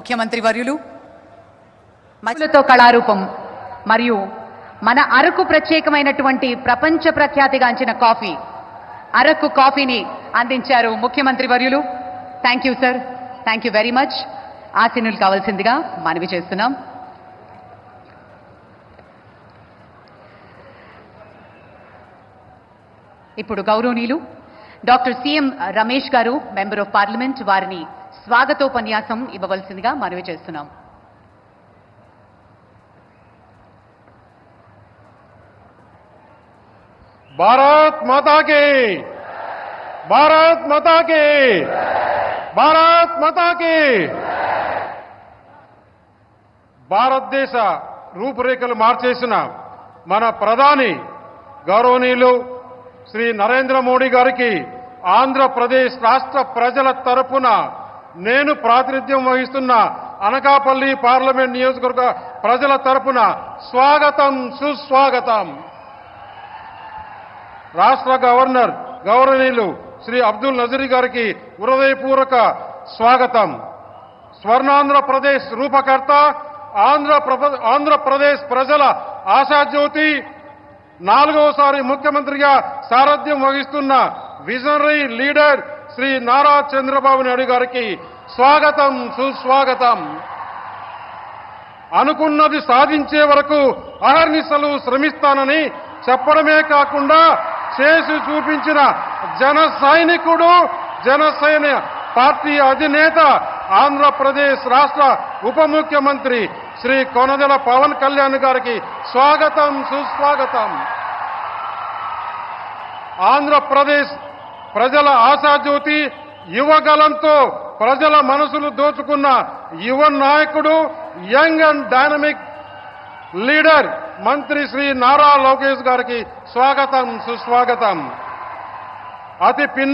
ముఖ్యమంత్రి వర్యులు మహిళతో కళారూపం మరియు మన అరకు ప్రత్యేకమైనటువంటి ప్రపంచ ప్రఖ్యాతిగాంచిన కాఫీ అరకు కాఫీని అందించారు ముఖ్యమంత్రి వర్యులు. Thank you sir, thank you very much. ఆశీనులు కావాల్సిందిగా మనవి చేస్తున్నాం. ఇప్పుడు గౌరవనీయులు డాక్టర్ సిఎం రమేష్ గారు, మెంబర్ ఆఫ్ పార్లమెంట్, వారిని స్వాగతోపన్యాసం ఇవ్వవలసిందిగా మనవి చేస్తున్నాం. భారత్ మాతా కీ, భారత్ మాతా కీ, భారత్ మాతా కీ. భారతదేశ రూపురేఖలు మార్చేసిన మన ప్రధాని గౌరవనీయులు శ్రీ నరేంద్ర మోడీ గారికి ఆంధ్రప్రదేశ్ రాష్ట్ర ప్రజల తరపున నేను ప్రాతినిధ్యం వహిస్తున్న అనకాపల్లి పార్లమెంట్ నియోజకవర్గ ప్రజల తరపున స్వాగతం, సుస్వాగతం. రాష్ట్ర గవర్నర్ గౌరవనీయులు శ్రీ అబ్దుల్ నజీర్ గారికి హృదయపూర్వక స్వాగతం. స్వర్ణాంధ్రప్రదేశ్ రూపకర్త, ఆంధ్రప్రదేశ్ ప్రజల ఆశాజ్యోతి, 4వసారి ముఖ్యమంత్రిగా సారథ్యం వహిస్తున్న విజనరీ లీడర్ శ్రీ నారా చంద్రబాబు నాయుడు గారికి స్వాగతం, సుస్వాగతం. అనుకున్నది సాధించే వరకు అహర్నిశలు శ్రమిస్తానని చెప్పడమే కాకుండా చేసి చూపించిన జన సైనికుడు, జనసేన పార్టీ అధినేత, ఆంధ్రప్రదేశ్ రాష్ట్ర ఉప ముఖ్యమంత్రి శ్రీ కొనదెల పవన్ కళ్యాణ్ గారికి స్వాగతం, సుస్వాగతం. ఆంధ్రప్రదేశ్ ప్రజల ఆశాజ్యోతి, యువగలంతో ప్రజల మనసులు దోచుకున్న యువ నాయకుడు, యంగ్ అండ్ డైనమిక్ లీడర్ మంత్రి శ్రీ నారా లోకేష్ గారికి స్వాగతం, సుస్వాగతం. అతి పిన్న